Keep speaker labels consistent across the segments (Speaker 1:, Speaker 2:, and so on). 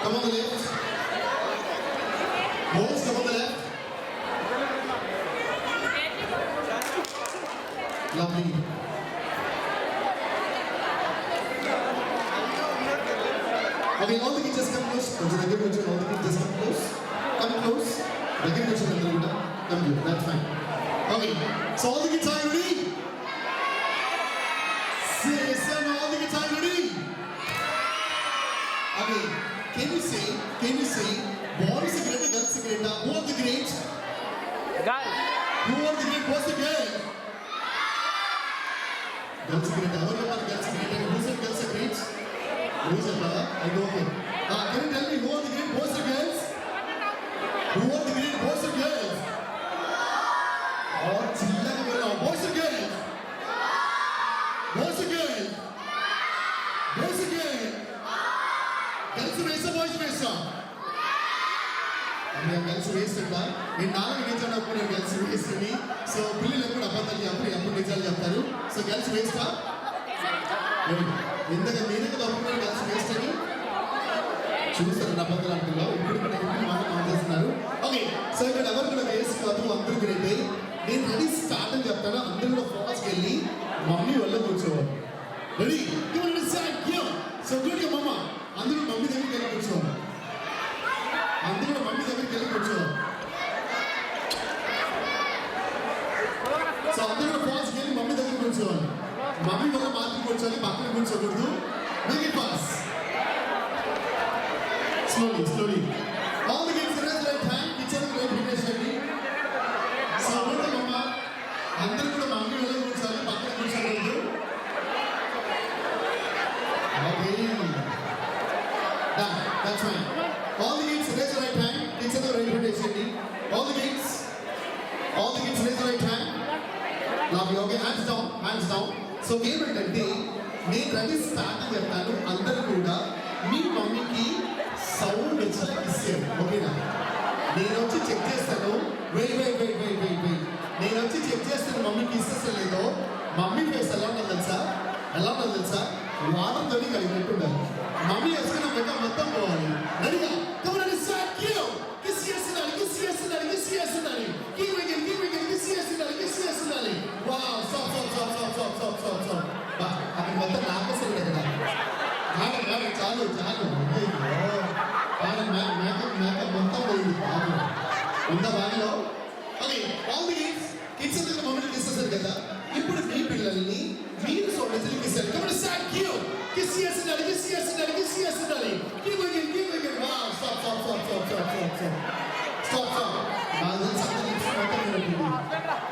Speaker 1: Come on the left. Boys, come on the left. Lovely. Okay, all the kids just come close. All the kids just come close. Come close. The kids just come close. Come here. That's fine. Okay. So all the kids are ready? Say, all the kids are ready? Okay. Can you say, boys are great, girls are great? Who are the great?
Speaker 2: Girls.
Speaker 1: Who are the great? What's the girl? Girls are great. How are you? Girls are great. Who said girls are great? Who is it, brother? I know him. Can you tell me who are the great boys or girls? Who are the great boys or girls? Oh, chilla ke bola. Boys or girls? Boys or girls? Boys or girls? Girls race or boys race? I'm girls race anta. నేను నాలుగు నిజాలప్పుడు girls race ni. So పిల్లలు ఎప్పుడు అబద్ధాలు చెప్పరు, ఎప్పుడు నిజాలు చెప్తారు. So girls race కా? ఎందుకంటే మీరు తప్పుకున్నారు కలిసి వేస్ట్ అని చూస్తారు నమ్మకాలు అంటున్నారు. ఇప్పుడు కూడా మాట్లాడుతున్నారు. ఓకే, సో ఇక్కడ ఎవరు కూడా వేస్ట్ కాదు, అందరూ గ్రేట్. నేను రెడీ స్టార్ట్ అని చెప్తాను, అందరూ కూడా ఫాస్ట్కి వెళ్ళి మమ్మీ వల్ల కూర్చోవాలి. రెడీ? సో గుడ్ మమ్మ, అందరూ మమ్మీ దగ్గరికి వెళ్ళి కూర్చోవాలి. అందరూ కూడా మమ్మీ దగ్గరికి వెళ్ళి కూర్చోవాలి. సో అందరూ కూడా ఫాస్ట్కి వెళ్ళి మమ్మీ దగ్గర కూర్చోవాలి. మమ్మీ వల్ల మాత్రం కూర్చోవాలి, పక్కన కూర్చోకూడదు. Make it fast. Slowly. All the kids raise right hand. Each other right hand ready. So what the mama? అందరూ కూడా మమ్మీ వల్ల కూర్చోవాలి, పక్కన కూర్చోకూడదు. Okay. Done. That's fine. All the kids raise right hand. Each other right hand ready. All the kids raise right hand. Lovely. Okay, hands down. So ఏమిటంటే నేను ready start చెప్తాను, అందరూ కూడా మీ మమ్మీకి సౌండ్ వచ్చేలా ఇస్తాను. ఓకేనా? నేను వచ్చి చెక్ చేస్తాను. వెయిట్ నేను వచ్చి చెక్ చేస్తాను మమ్మీకి ఇస్తే లేదో. మమ్మీ ఫేస్ ఎలా ఉన్నది తెలుసా? వాటర్తో కలిగినట్టు ఉండాలి. మమ్మీ వేసుకున్న మెక్క మొత్తం పోవాలి. రెడీగా? అక్కడ మొత్తం నాకేసారు కదా. చాలు మేకప్ మొత్తం పోయింది. బాగా ఉందా బాగాలో? ఓకే, ఆల్ ది కిడ్స్ దగ్గర మమ్మల్ని ఇస్తారు కదా. ఇప్పుడు మీ పిల్లల్ని మీరు సోడజీలకి ఇస్తారు. కాబట్టి కిస్ చేస్తున్నారు.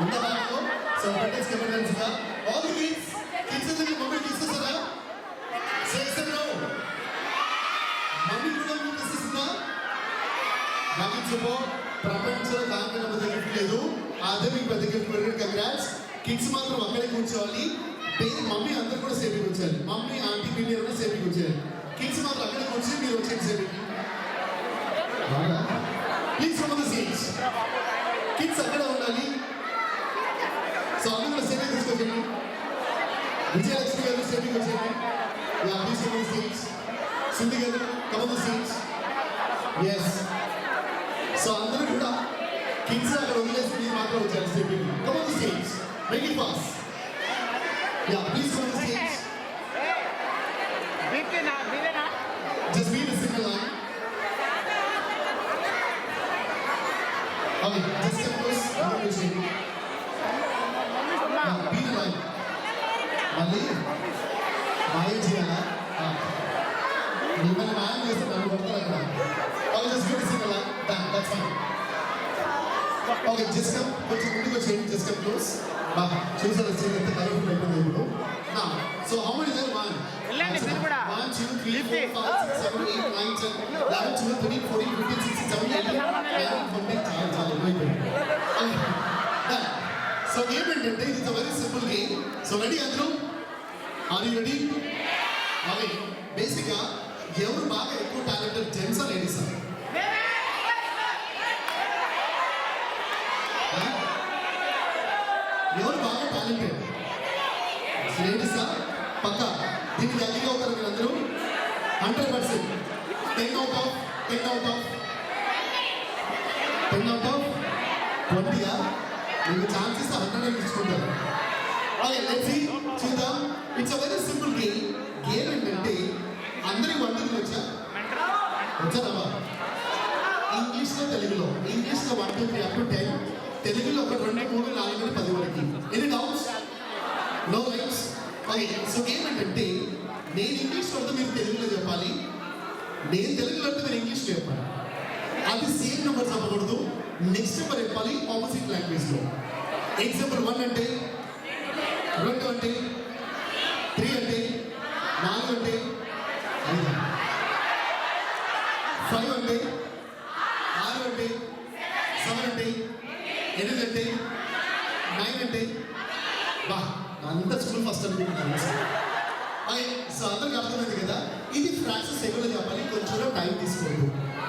Speaker 1: ఉందా బాగాలో? సో పెట్టేసి కెమెరాగా ఆల్ ది కిడ్స్ దగ్గర మమ్మల్ని ఇస్తారా? చేస్తున్నారు. మమ్మీ కూడా మీకు ఇస్తుందా? గమనించుకో, ప్రపంచంలో దానికన్నా పెద్ద గిఫ్ట్ లేదు. అదే మీకు పెద్ద గిఫ్ట్. కంగ్రాట్స్. కిడ్స్ మాత్రం అక్కడే కూర్చోవాలి. మమ్మీ అందరూ కూడా సేఫ్గా కూర్చోవాలి. మమ్మీ ఆంటీ పిల్లి కూడా సేఫ్గా కూర్చోవాలి. కిడ్స్ మాత్రం అక్కడే కూర్చొని మీరు వచ్చేది సేఫ్కి. Please come on the seats. Kids అక్కడ ఉండాలి. సో అందరూ కూడా సేఫ్గా తీసుకొచ్చేయండి. విజయలక్ష్మి గారు సేఫ్గా వచ్చేయండి. Please come on the seats. Cindy garu, come on the seats. Yes. So అందరూ కూడా కిడ్స్ అక్కడ వదిలేసి మీరు మాత్రం వచ్చారు stable. Come on the seats. Make it fast. Yeah, please come on the seats. Just be in a single line. Okay, just come close. Be in a line. మళ్ళీ మాయ చేయాలా? మిమ్మల్ని మాయం చేస్తే నన్ను కొడతారు అక్కడ. All just good to sing along. Done. That's fine. Okay, just come. కొంచెం ముందుకు వచ్చేయండి. Just come close. చూసారు స్టేజ్ ఎంత కలర్ఫుల్ అయిపోయింది ఇప్పుడు. Now, so how many there? 1, 2, 3, 4, 5, 6, 7, 8, 9, 10, 11, 12, 13, 14, 15, 16, 17, 18, 19, 20, చాలా అయిపోయింది. Done. So ఏమిటంటే ఇది very simple game. So ready అందరూ? Are you ready? ఓకే, బేసిక్గా ఎవరు బాగా ఎక్కువ టాలెంటెడ్, జెంట్సా లేడీసా? ఎవరు బాగా టాలెంటెడ్? లేడీసా? పక్కా దీనికి అదిగా ఒకరు మీరు అందరూ 100%. 10 out of 10 out of 10 out of 20. మీకు ఛాన్సెస్ 100 ఇచ్చుకుంటారు. ఓకే లెట్స్ సీ చూద్దాం. It's a very simple game. Game ఏంటంటే అందరికి వంటలు వచ్చారా? ఇంగ్లీష్లో తెలుగులో 1 2 3 up to 10, తెలుగులో 1 2 3 4 10 వరకు. Any doubts? No rights. Okay so game ఏంటంటే నేను ఇంగ్లీష్లో అంటే మీరు తెలుగులో చెప్పాలి, నేను తెలుగులో అంటే మీరు ఇంగ్లీష్లో చెప్పాలి. అది సేమ్ నెంబర్ చెప్పకూడదు, నెక్స్ట్ నెంబర్ చెప్పాలి ఆపోజిట్ లాంగ్వేజ్లో. ఎగ్జాంపుల్ 1 అంటే 2 అంటే 3 అంటే 4 అంటే 5 5 అంటే 6 అంటే 7 అంటే 8 అంటే 9 అంటే బా అంతా స్కూల్ ఫస్ట్ అనుకుంటున్నాను. సో అందరికి అర్థమైంది కదా. ఇది ఫ్రాక్షన్ సెకండ్లో చెప్పాలి, కొంచెం టైం తీసుకోండి.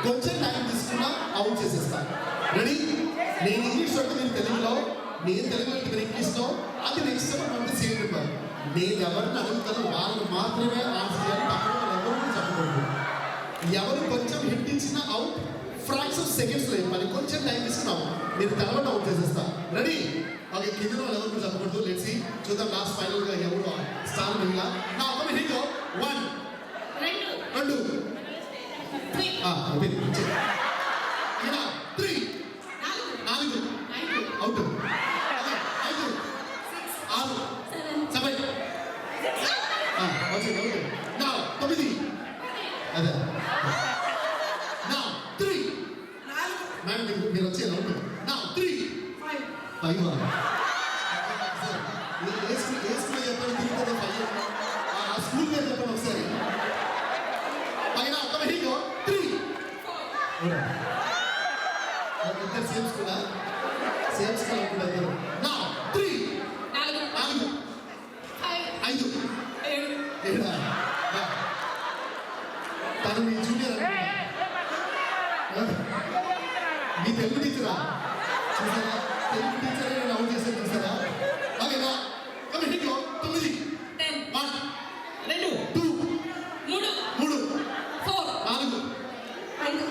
Speaker 1: కొంచెం టైం తీసుకున్నా అవుట్ చేసేస్తాను. రెడీ? నేను ఇంగ్లీష్ అంటే నేను తెలుగులో, నేను తెలుగులో అంటే మీరు ఇంగ్లీష్లో. అది నెక్స్ట్ అంటే సేమ్ నెంబర్. నేను ఎవరిని అడుగుతానో వాళ్ళు మాత్రమే ఆన్సర్ చేయాలి, తప్పకుండా ఎవరు చెప్పకూడదు. ఎవరు కొంచెం హిట్ ఇచ్చినా అవుట్. ఫ్రాక్షన్ సెకండ్స్లో చెప్పాలి, కొంచెం టైం తీసుకున్నావు మీరు తర్వాత అవుట్ చేసేస్తా. రెడీ? ఓకే కింద వాళ్ళు ఎవరు చెప్పకూడదు. లెట్స్ సీ చూద్దాం లాస్ట్ ఫైనల్గా ఎవరు స్టార్ మిగిలా. నా ఒక హింగో 1 2 3 అవుట్ 5 6 7 ఓకే నా 9 అదే నా 3 మ్యామ్ మీరు వచ్చే అవుట్ నా 3 5 ఏ స్కూల్ చెప్పండి తిరుగుతుంది 5 ఆ స్కూల్ పేరు చెప్పండి ఒకసారి. పైన ఒక హింగో 3 ఇద్దరు సేమ్ స్కూలా? సేమ్ స్కూల్ అనుకుంటారు. నా 3 4 5 7 తను మీ జూనియర్ అనుకుంటా. మీ తెలుగు టీచరా? చూసారా తెలుగు టీచరే నేను అవుట్ చేసేది చూసారా? ఓకే నా ఒక హింగో 9
Speaker 2: 10
Speaker 1: 1
Speaker 2: 2
Speaker 1: 2
Speaker 2: 3
Speaker 1: 3
Speaker 2: 4
Speaker 1: 4 5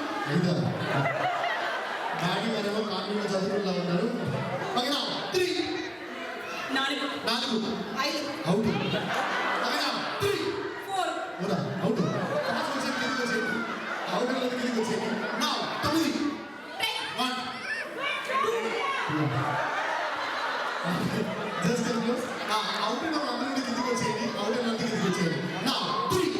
Speaker 1: డాడీ మరేమో కాన్వెంట్లో చదువుకుంటా ఉన్నారు. ఓకే నా 3
Speaker 2: 4 5
Speaker 1: అవుట్. ఓకే నా 3
Speaker 2: 4
Speaker 1: అవుట్. అవుట్ కిందకి వచ్చేది. నా 9 1 జస్ట్ క్లోజ్. అవుట్ అందరి నుండి కిందకి వచ్చేది, అవుట్ నుండి కిందకి వచ్చేది. నా 3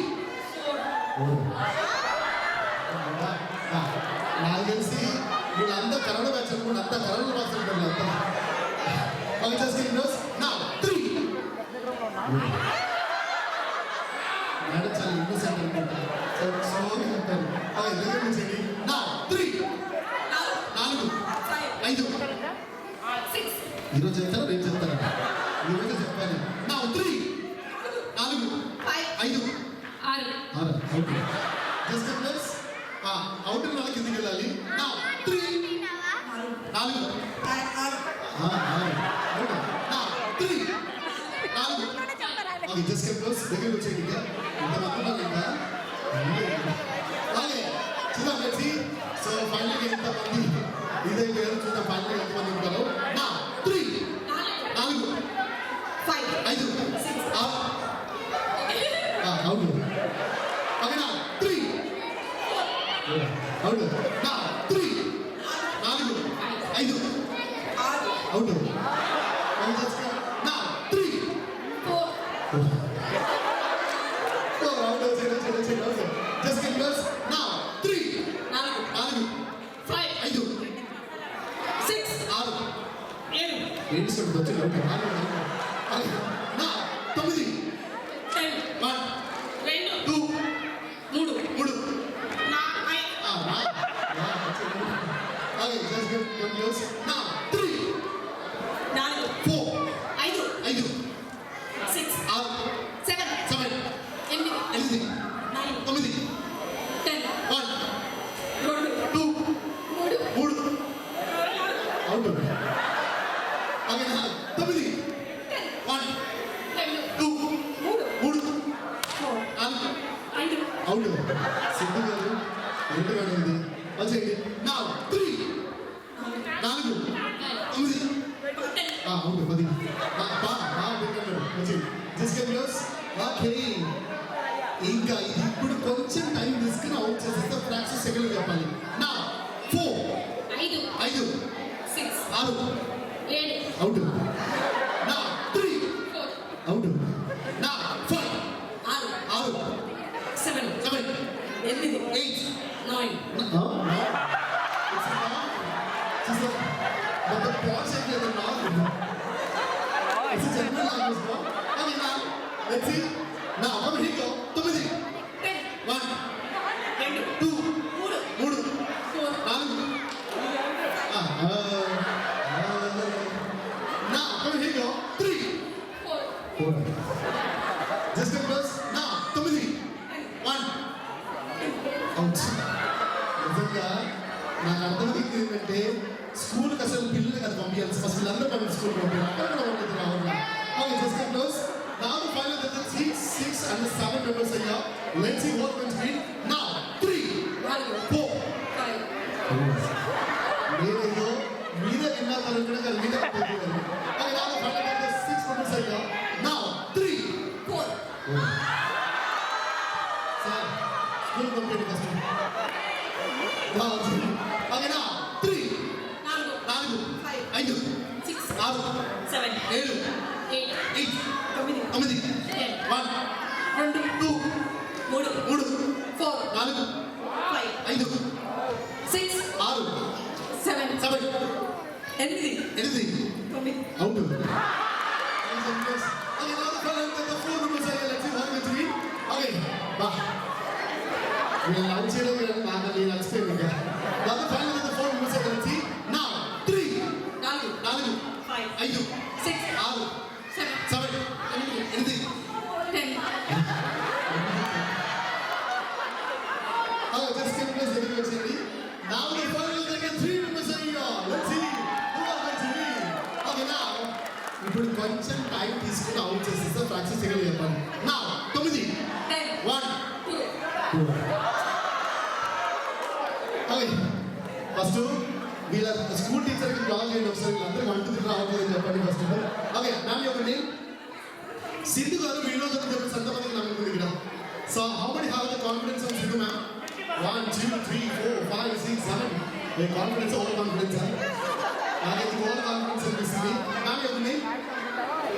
Speaker 1: నాకు తెలిసి వీళ్ళంతా కన్నడ బ్యాచ్ అనుకోండి, అంతా కన్నడ రాస్తుంటారు అంతా. Okay just close. నా 3 మేడం చాలా ఇన్నోసెంట్ అనుకుంటా, సోగా ఉంటారు. ఓకే దగ్గర వచ్చేది. నా 3 4 5 ఈరోజు చెప్తారా రేపు చెప్తారా? ఈరోజు చెప్పాలి. నా 3 4 5 6 అవుట్. జస్ట్ ప్లస్ అవుట్ వాళ్ళ కిందకి వెళ్ళాలి. నా 3 4 నా 3 4 ఓకే జస్ట్ ప్లస్ దగ్గర వచ్చేది. ఇంత మాత్రం ఇంకా ఓకే చూద్దాం. Let's see. సో ఫైనల్గా ఎంతమంది ఇదే పేరు చూద్దాం. ఫైనల్గా ఎంతమంది ఉంటారు. నా 3 4 5 అవును. ఓకే నా 3 అవును. నా 3 4 5 అవును. నా 3 4 అవును. Just plus. నా 3 4 5 6 7 వచ్చి నా 9 1 2 3 నా 3 4 5 6 7 8 9 1 2 3 అవుట్. ఓకే నా 9 1 2 3 4 అవుట్. సిద్ధు గారు రెండు మేడం ఇది వచ్చేయండి నా 3 4 9 అవును 10 వచ్చేయండి డిస్కస్ ఓకే ఇంకా ఇది ఇప్పుడు కొంచెం టైం తీసుకుని అవుట్ చేసేస్తే ఫ్రాక్షన్ సెకండ్ చెప్పాలి నా 4 5 6 అవుట్ నా 3 అవుట్ నా 5 6 7 8 9 but the pause is there now. It's a general language now. Okay, now let's see. Now come here go. 9 1 2 3 4 now come here go. 3 4 just a plus. Now 9 1 out. నిజంగా నాకు అర్థమైంది ఏంటంటే స్కూల్కి అసలు పిల్లలు కదా పంపించాలి ఫస్ట్ వీళ్ళందరూ ప్రైవేట్ స్కూల్ పంపించాలి అక్కడ కూడా ఉంటుంది రావాలి okay just close now the final the 6 and 7 members అయ్యా let's see what will be now 3 4 మీరేదో మీరే విన్నా తరగడ కదా మీరే పంపించారు okay now the final the 6 members అయ్యా నౌ 3 4 సార్ స్కూల్ పంపించండి first okay now 3 4 5 6 7 8 9 1 2 3 4 5 6 7 8 out okay బా వీళ్ళు అవుట్ చేయడం నాకు నేను ఎక్స్ప్లెయిన్ ఇంకా దాని ఫైనల్ ద 4 మెంబర్స్ కలిసి నా 3 4 5 6 7 8 Oh, just give me this video. Now the final again 3 members are here. Let's see who are going to win. Okay, now ఇప్పుడు కొంచెం టైం తీసుకుని అవుట్ చేసేస్తే ప్రాక్టీస్ చేయగలి చెప్పండి నా 9 1 2 ఓకే ఫస్ట్ వీళ్ళ స్కూల్ టీచర్కి కాల్ చేయండి ఒకసారి వీళ్ళందరికీ అంటుంది రావట్లేదని చెప్పండి ఫస్ట్ ఓకే మ్యామ్ యొక్క నేమ్ సింధు గారు వీడియో గారు చెప్పేసి ఎంతమందికి నమ్ముతుంది ఇక్కడ so how many have the confidence on Sindhu ma'am 1 2 3 4 5 6 7 a confidence over confidence నాకైతే ఓవర్ కాన్ఫిడెన్స్ అనిపిస్తుంది మ్యామ్ యొక్క నేమ్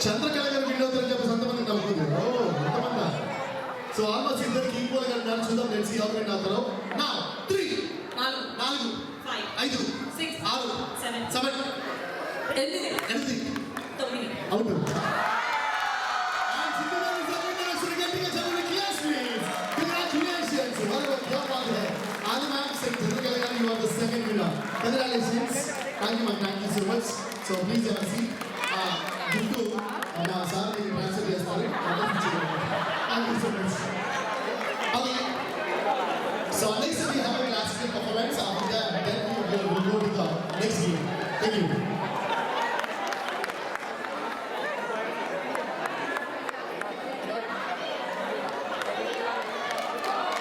Speaker 1: చంద్రకళ గారు వీడియో గారు చెప్పేసి ఎంతమందికి నమ్ముతుంది ఓ ఎంతమంది సో ఆల్మోస్ట్ ఇద్దరికి ఈక్వల్ గా ఉన్నారు చూద్దాం నేను సీ హౌ మెనీ అవుతారో నా 3 4 5 6 7 8 out You are the second winner. Congratulations. Thank you, man. Thank you so much. So please have a seat. Gintu, my sir, you transfer your story. Thank you so much. Okay. So next we have a classical performance. After that, then we will go to the next game. Thank you.